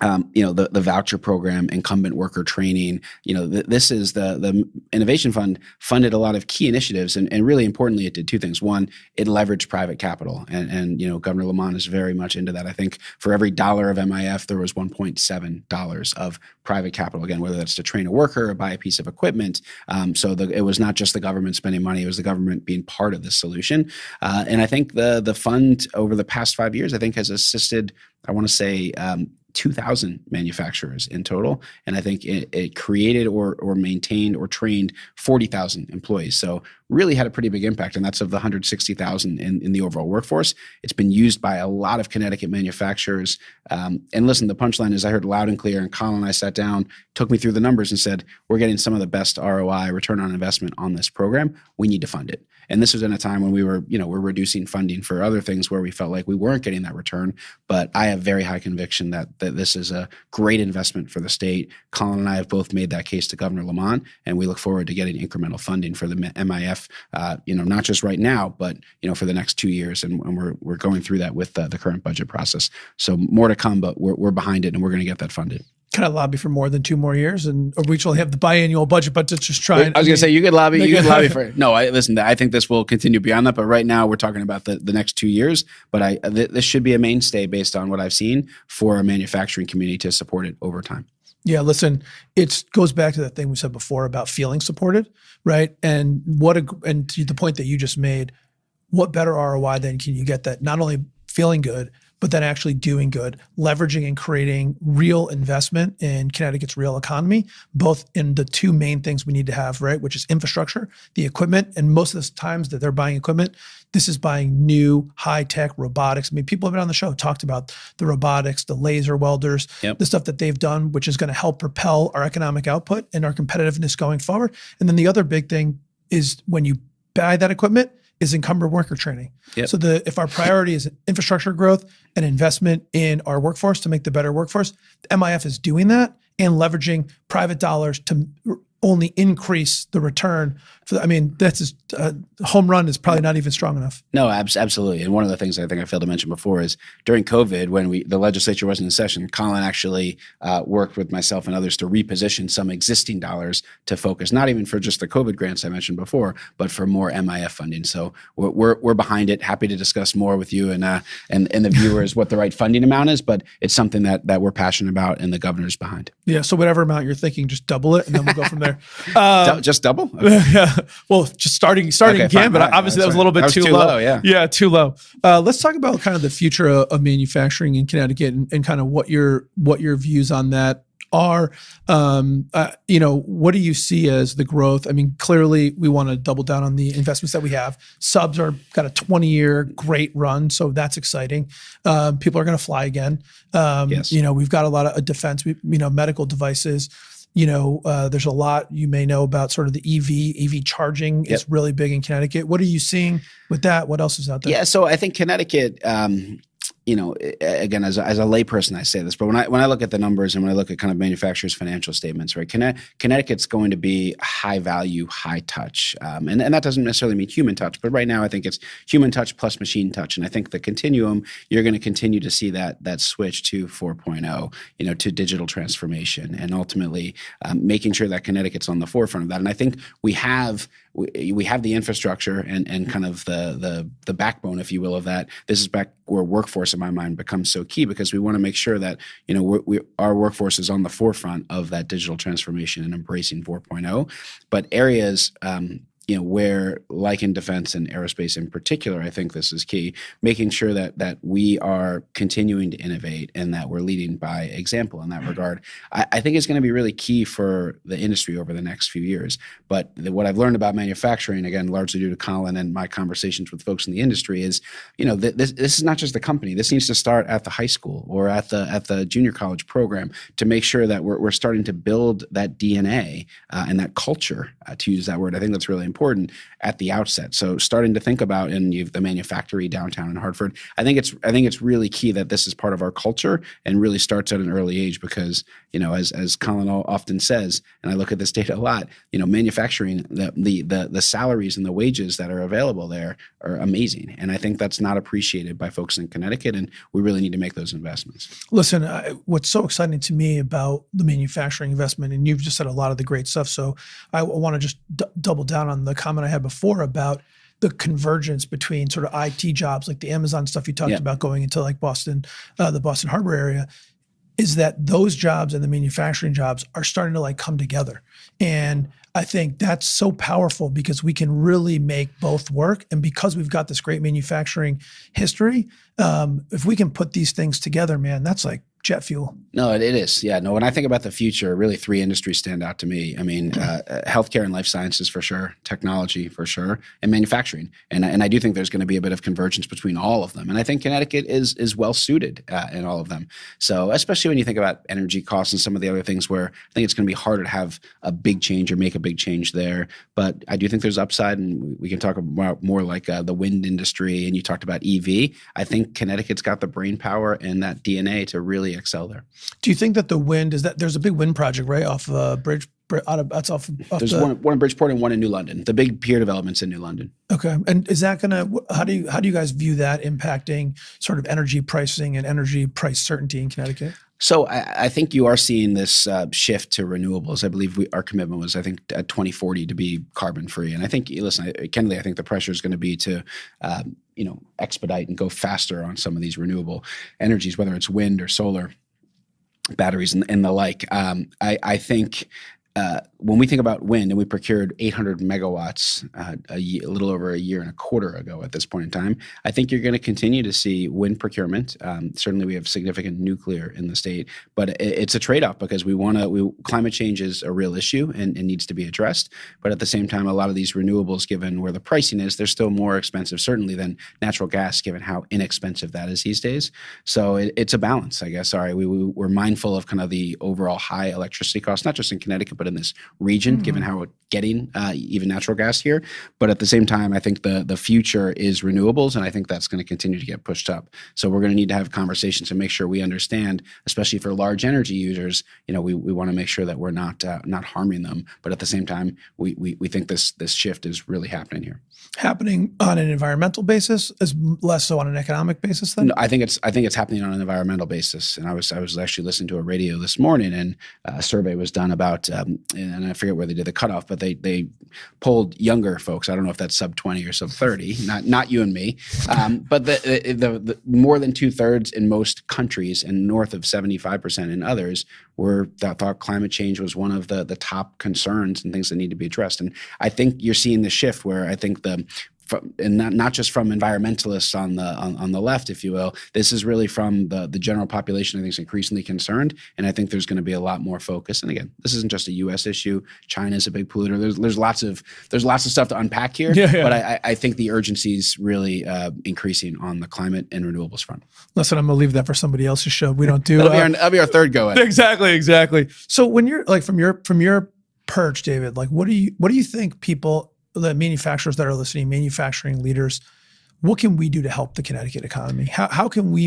the voucher program, incumbent worker training, this is the Innovation Fund funded a lot of key initiatives. And really importantly, it did 2 things. One, it leveraged private capital. And Governor Lamont is very much into that. I think for every $1 of MIF, there was $1.7 of private capital. Again, whether that's to train a worker or buy a piece of equipment. It was not just the government spending money, it was the government being part of the solution. And I think the fund over the past 5 years, I think has assisted, I want to say, 2,000 manufacturers in total. And I think it created or maintained or trained 40,000 employees. So really had a pretty big impact. And that's of the 160,000 in the overall workforce. It's been used by a lot of Connecticut manufacturers. And listen, the punchline is I heard loud and clear, and Colin and I sat down, took me through the numbers and said, we're getting some of the best ROI, return on investment on this program. We need to fund it. And this was in a time when we were, we're reducing funding for other things where we felt like we weren't getting that return. But I have very high conviction that this is a great investment for the state. Colin and I have both made that case to Governor Lamont, and we look forward to getting incremental funding for the MIF, not just right now, but, for the next 2 years. And we're going through that with the current budget process. So more to come, but we're behind it and we're going to get that funded. Can I lobby for more than 2 more years, or we actually have the biannual budget, but to just try? I was going to say you could lobby. You could lobby for it. No, listen. I think this will continue beyond that. But right now, we're talking about the next 2 years. But this should be a mainstay based on what I've seen for a manufacturing community to support it over time. Yeah, listen, it goes back to that thing we said before about feeling supported, right? And and to the point that you just made, what better ROI then can you get that not only feeling good, but then actually doing good, leveraging and creating real investment in Connecticut's real economy, both in the 2 main things we need to have, right? Which is infrastructure, the equipment. And most of the times that they're buying equipment, this is buying new high-tech robotics. I mean, people have been on the show, talked about the robotics, the laser welders, the stuff that they've done, which is going to help propel our economic output and our competitiveness going forward. And then the other big thing is when you buy that equipment, is incumbent worker training. Yep. So if our priority is infrastructure growth and investment in our workforce to make the better workforce, MIF is doing that and leveraging private dollars to only increase the return. That's just, home run is probably not even strong enough. No, absolutely. And one of the things I think I failed to mention before is during COVID, when the legislature wasn't in session, Colin actually worked with myself and others to reposition some existing dollars to focus, not even for just the COVID grants I mentioned before, but for more MIF funding. So we're behind it. Happy to discuss more with you and the viewers what the right funding amount is, but it's something that we're passionate about and the governor's behind. Yeah. So whatever amount you're thinking, just double it, and then we'll go from there. Just double? Okay. Yeah. Well, just starting again, fine. but obviously that was a little bit too low. Yeah, too low. Let's talk about kind of the future of manufacturing in Connecticut and kind of what your views on that are. What do you see as the growth? I mean, clearly we want to double down on the investments that we have. Subs got a 20-year great run, so that's exciting. People are going to fly again. Yes. We've got a lot of defense, medical devices. There's a lot you may know about sort of the EV charging is really big in Connecticut. What are you seeing with that? What else is out there? Yeah, so I think Connecticut, again, as a layperson, I say this, but when I look at the numbers and when I look at kind of manufacturers' financial statements, right, Connecticut's going to be high value, high touch, and that doesn't necessarily mean human touch, but right now I think it's human touch plus machine touch, and I think the continuum, you're going to continue to see that switch to 4.0, to digital transformation, and ultimately making sure that Connecticut's on the forefront of that. And I think we have the infrastructure and kind of the backbone, if you will, of that. This is back where workforce, in my mind, becomes so key, because we want to make sure that our workforce is on the forefront of that digital transformation and embracing 4.0. But areas where, like in defense and aerospace in particular, I think this is key, making sure that we are continuing to innovate and that we're leading by example in that regard. I think it's going to be really key for the industry over the next few years. But what I've learned about manufacturing, again, largely due to Colin and my conversations with folks in the industry, is, this is not just the company. This needs to start at the high school or at the junior college program to make sure that we're starting to build that DNA and that culture, to use that word. I think that's really important at the outset. So starting to think about, and you've the manufactory downtown in Hartford, I think it's really key that this is part of our culture and really starts at an early age, because, as Colin often says, and I look at this data a lot, manufacturing, the salaries and the wages that are available there are amazing. And I think that's not appreciated by folks in Connecticut, and we really need to make those investments. Listen, what's so exciting to me about the manufacturing investment, and you've just said a lot of the great stuff, so I want to just double down on the comment I had before about the convergence between sort of IT jobs, like the Amazon stuff you talked about going into like Boston, the Boston Harbor area, is that those jobs and the manufacturing jobs are starting to like come together. And I think that's so powerful because we can really make both work. And because we've got this great manufacturing history, if we can put these things together, man, that's like jet fuel. No, it is. Yeah, no, when I think about the future, really three industries stand out to me. I mean, healthcare and life sciences for sure, technology for sure, and manufacturing. And I do think there's going to be a bit of convergence between all of them. And I think Connecticut is well suited in all of them. So especially when you think about energy costs and some of the other things where I think it's going to be harder to have a big change or make a big change there. But I do think there's upside, and we can talk about more like the wind industry, and you talked about EV. I think Connecticut's got the brain power and that DNA to really excel there. Do you think that the wind there's a big wind project, right, off bridge? There's one in Bridgeport and one in New London. The big pier developments in New London. Okay, and is that how do you guys view that impacting sort of energy pricing and energy price certainty in Connecticut? So I think you are seeing this shift to renewables. I believe our commitment was, I think, at 2040 to be carbon free. And I think, listen, Kennedy, I think the pressure is going to be to, expedite and go faster on some of these renewable energies, whether it's wind or solar, batteries and the like. I think when we think about wind, and we procured 800 megawatts a little over a year and a quarter ago at this point in time, I think you're going to continue to see wind procurement. Certainly we have significant nuclear in the state, but it's a trade-off because climate change is a real issue and needs to be addressed. But at the same time, a lot of these renewables, given where the pricing is, they're still more expensive, certainly than natural gas, given how inexpensive that is these days. So it's a balance, I guess. All right, we're mindful of kind of the overall high electricity costs, not just in Connecticut, but in this region, given how we're getting even natural gas here. But at the same time, I think the future is renewables, and I think that's going to continue to get pushed up. So we're going to need to have conversations to make sure we understand, especially for large energy users, we want to make sure that we're not harming them. But at the same time, we think this shift is really happening here. Happening on an environmental basis, is less so on an economic basis then? No, I think it's happening on an environmental basis. And I was actually listening to a radio this morning, and a survey was done about, and I forget where they did the cutoff, but they polled younger folks. I don't know if that's sub 20 or sub 30, not you and me, but the more than 2/3 in most countries and north of 75% in others thought climate change was one of the top concerns and things that need to be addressed. And I think you're seeing the shift where I think and not just from environmentalists on the left, if you will. This is really from the general population. I think is increasingly concerned, and I think there's going to be a lot more focus. And again, this isn't just a U.S. issue. China is a big polluter. There's lots of stuff to unpack here. Yeah. But I think the urgency is really increasing on the climate and renewables front. Listen, I'm gonna leave that for somebody else's show. We don't do. That'll be our third go at it. Exactly. So when you're like from your perch, David, like what do you think people, the manufacturers that are listening, manufacturing leaders, what can we do to help the Connecticut economy? How can we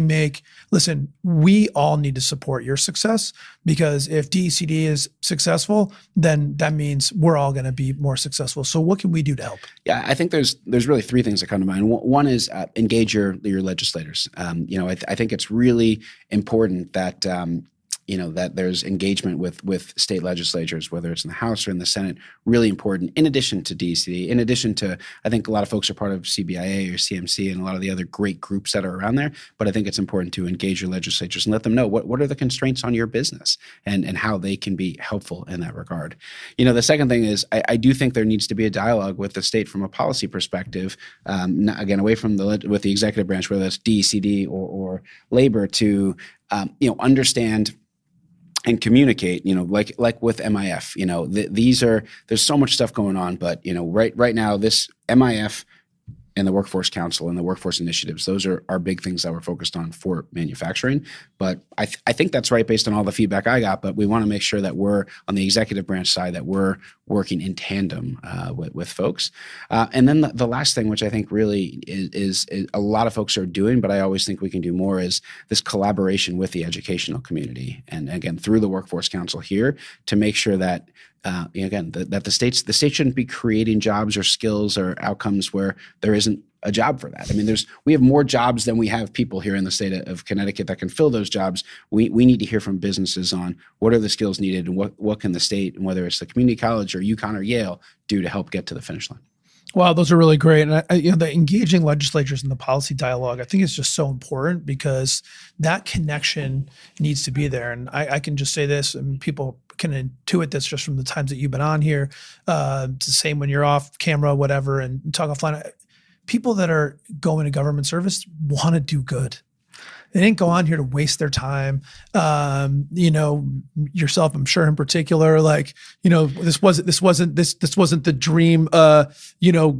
listen, we all need to support your success, because if DECD is successful, then that means we're all going to be more successful. So what can we do to help? Yeah, I think there's really three things that come to mind. One is engage your legislators. I think it's really important that that there's engagement with state legislatures, whether it's in the House or in the Senate, really important, in addition to DECD, in addition to, I think a lot of folks are part of CBIA or CMC and a lot of the other great groups that are around there, but I think it's important to engage your legislatures and let them know what are the constraints on your business and how they can be helpful in that regard. The second thing is I do think there needs to be a dialogue with the state from a policy perspective, again, away from with the executive branch, whether that's DECD or labor, to understand and communicate, like with MIF, there's so much stuff going on, but right now this MIF and the Workforce Council and the workforce initiatives, those are big things that we're focused on for manufacturing. But I think that's right based on all the feedback I got, but we want to make sure that we're on the executive branch side, that we're working in tandem with folks. And then the last thing, which I think really is a lot of folks are doing, but I always think we can do more, is this collaboration with the educational community. And again, through the Workforce Council here, to make sure that that the state shouldn't be creating jobs or skills or outcomes where there isn't a job for that. I mean, we have more jobs than we have people here in the state of Connecticut that can fill those jobs. We need to hear from businesses on what are the skills needed and what can the state, and whether it's the community college or UConn or Yale, do to help get to the finish line. Wow, those are really great. And the engaging legislatures in the policy dialogue, I think is just so important, because that connection needs to be there. And I can just say this, and people can intuit this just from the times that you've been on here. It's the same when you're off camera, whatever, and talk offline. People that are going to government service want to do good. They didn't go on here to waste their time. Yourself, I'm sure in particular, this wasn't the dream,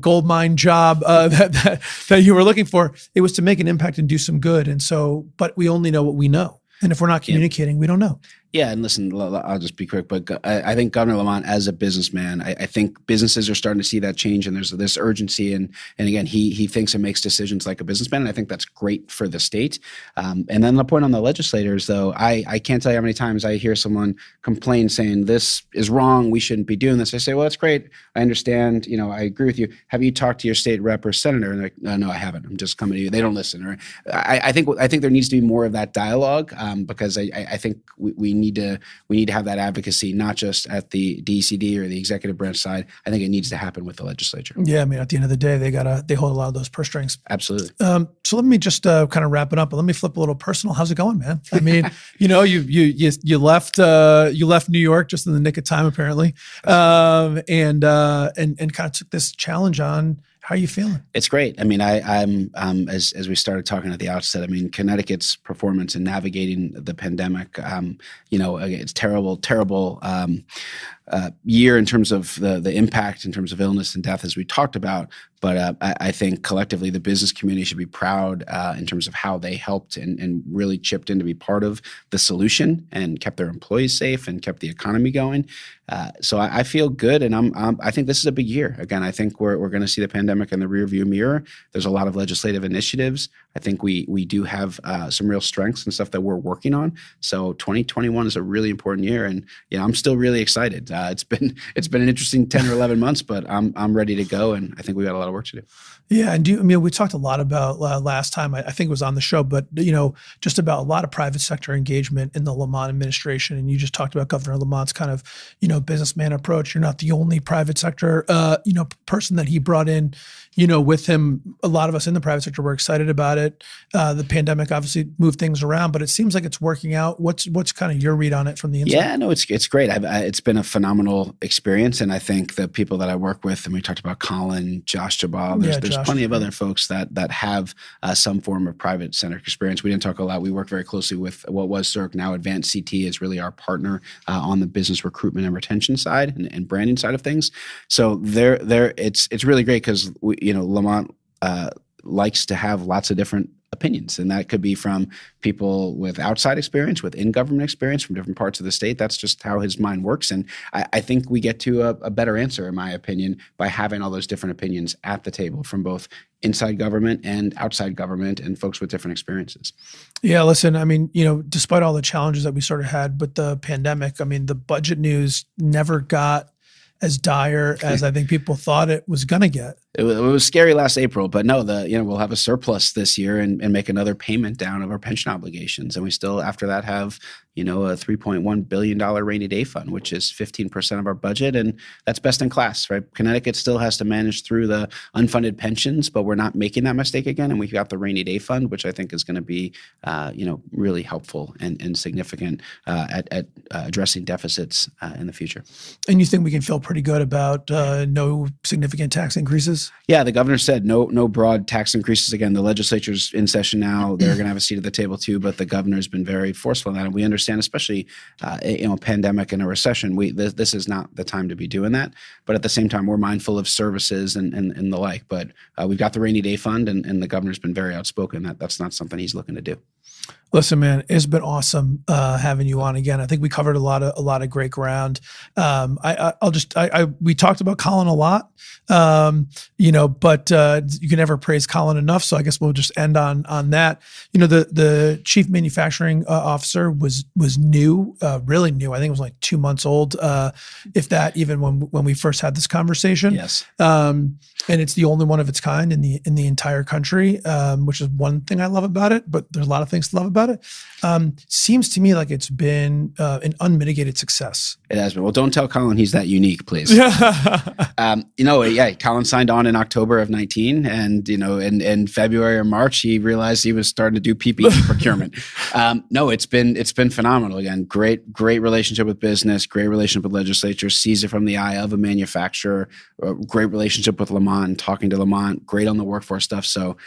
gold mine job that you were looking for. It was to make an impact and do some good. And so, but we only know what we know. And if we're not communicating, we don't know. Yeah, and listen, I'll just be quick, but I think Governor Lamont, as a businessman, I think businesses are starting to see that change, and there's this urgency, and again, he thinks and makes decisions like a businessman, and I think that's great for the state. And then the point on the legislators, though, I can't tell you how many times I hear someone complain saying, this is wrong, we shouldn't be doing this. I say, well, that's great, I understand, I agree with you. Have you talked to your state rep or senator? And they're like, no, I haven't. I'm just coming to you. They don't listen. Or I think there needs to be more of that dialogue, because I think we need to have that advocacy, not just at the DECD or the executive branch side. I think it needs to happen with the legislature. Yeah, I mean, at the end of the day, they hold a lot of those purse strings. Absolutely. So let me just kind of wrap it up, but let me flip a little personal. How's it going, man? I mean, you left New York just in the nick of time, apparently, and kind of took this challenge on. How are you feeling? It's great. I mean, I'm as we started talking at the outset, I mean, Connecticut's performance in navigating the pandemic, it's terrible year in terms of the impact in terms of illness and death, as we talked about. But I think collectively the business community should be proud in terms of how they helped and really chipped in to be part of the solution and kept their employees safe and kept the economy going. So I feel good, and I think this is a big year. Again, I think we're going to see the pandemic in the rearview mirror. There's a lot of legislative initiatives. I think we do have some real strengths and stuff that we're working on. So 2021 is a really important year, and I'm still really excited. It's been an interesting 10 or 11 months, but I'm ready to go, and I think we got a lot of work to do. Yeah, and we talked a lot about last time. I think it was on the show, but just about a lot of private sector engagement in the Lamont administration, and you just talked about Governor Lamont's kind of businessman approach. You're not the only private sector person that he brought in. With him, a lot of us in the private sector were excited about it. The pandemic obviously moved things around, but it seems like it's working out. What's kind of your read on it from the inside? Yeah, no, it's great. It's been a phenomenal experience, and I think the people that I work with, and we talked about Colin, Josh Jabal, there's plenty of other folks that have some form of private sector experience. We didn't talk a lot. We work very closely with what was CERC, now Advanced CT is really our partner on the business recruitment and retention side and branding side of things. So it's really great because Lamont likes to have lots of different opinions, and that could be from people with outside experience, with in-government experience from different parts of the state. That's just how his mind works, and I think we get to a better answer, in my opinion, by having all those different opinions at the table from both inside government and outside government and folks with different experiences. Yeah, listen, despite all the challenges that we sort of had with the pandemic, the budget news never got as dire as I think people thought it was going to get. It was scary last April, but no, we'll have a surplus this year and make another payment down of our pension obligations. And we still, after that, have, a $3.1 billion rainy day fund, which is 15% of our budget. And that's best in class, right? Connecticut still has to manage through the unfunded pensions, but we're not making that mistake again. And we've got the rainy day fund, which I think is going to be, really helpful and significant at addressing deficits in the future. And you think we can feel pretty good about no significant tax increases? Yeah, the governor said no broad tax increases. Again, the legislature's in session now. They're going to have a seat at the table too, but the governor's been very forceful in that. And we understand, especially a pandemic and a recession, this is not the time to be doing that. But at the same time, we're mindful of services and the like. But we've got the rainy day fund, and the governor's been very outspoken that that's not something he's looking to do. Listen, man, it's been awesome having you on again. I think we covered a lot of great ground. We talked about Colin a lot, but you can never praise Colin enough. So I guess we'll just end on that. The chief manufacturing officer was new, really new. I think it was like 2 months old, if that, even when we first had this conversation. Yes. And it's the only one of its kind in the entire country, which is one thing I love about it. But there's a lot of things to love about it. Seems to me like it's been an unmitigated success. It has been. Well, don't tell Colin he's that unique, please. Colin signed on in October of 19, and in February or March he realized he was starting to do PPE procurement. It's been phenomenal. Again, great relationship with business, great relationship with legislature, sees it from the eye of a manufacturer, great relationship with Lamont, talking to Lamont, great on the workforce stuff. So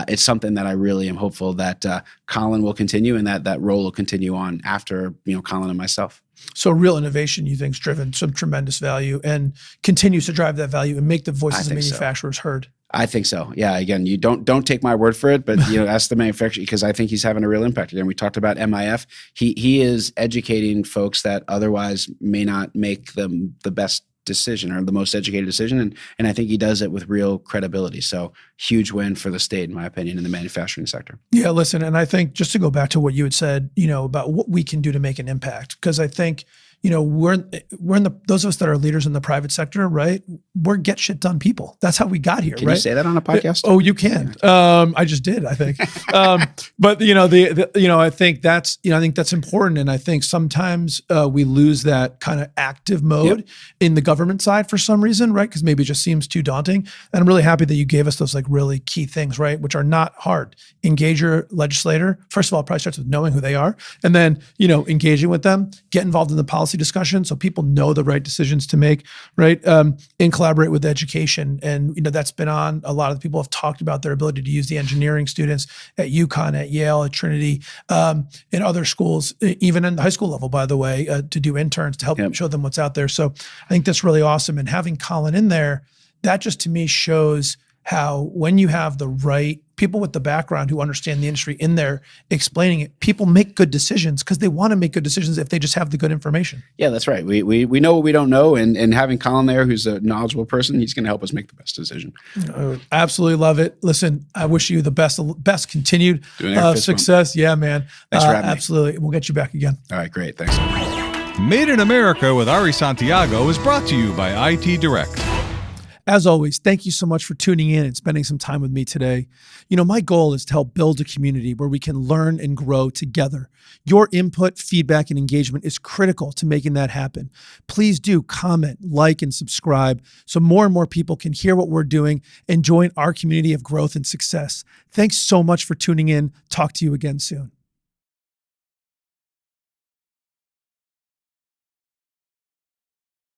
it's something that I really am hopeful that Colin will continue, and that role will continue on after Colin and myself. So real innovation, you think, has driven some tremendous value and continues to drive that value and make the voices of manufacturers heard. I think so. Yeah. Again, you don't take my word for it, but ask the manufacturer, because I think he's having a real impact. Again, we talked about MIF. He is educating folks that otherwise may not make the best decision or the most educated decision. And I think he does it with real credibility. So huge win for the state, in my opinion, in the manufacturing sector. Yeah, listen, and I think just to go back to what you had said, about what we can do to make an impact, because I think, we're in those of us that are leaders in the private sector, right? We're get shit done people. That's how we got here, Can right? you say that on a podcast? Oh, you can. I just did, I think. But I think that's important. And I think sometimes we lose that kind of active mode in the government side for some reason, right? Because maybe it just seems too daunting. And I'm really happy that you gave us those like really key things, right? Which are not hard. Engage your legislator. First of all, it probably starts with knowing who they are, and then, engaging with them, get involved in the policy policy discussion so people know the right decisions to make, right? And collaborate with education. And, that's been on. A lot of people have talked about their ability to use the engineering students at UConn, at Yale, at Trinity, in other schools, even in the high school level, by the way, to do interns to help show them what's out there. So I think that's really awesome. And having Colin in there, that just to me shows how when you have the right people with the background who understand the industry in there explaining it, people make good decisions because they want to make good decisions if they just have the good information. Yeah, that's right. We know what we don't know, and having Colin there, who's a knowledgeable person, he's going to help us make the best decision. Absolutely love it. Listen, I wish you the best continued success. Yeah, man. Thanks for having me. Absolutely. We'll get you back again. All right, great. Thanks. Made in America with Ari Santiago is brought to you by IT Direct. As always, thank you so much for tuning in and spending some time with me today. My goal is to help build a community where we can learn and grow together. Your input, feedback, and engagement is critical to making that happen. Please do comment, like, and subscribe so more and more people can hear what we're doing and join our community of growth and success. Thanks so much for tuning in. Talk to you again soon.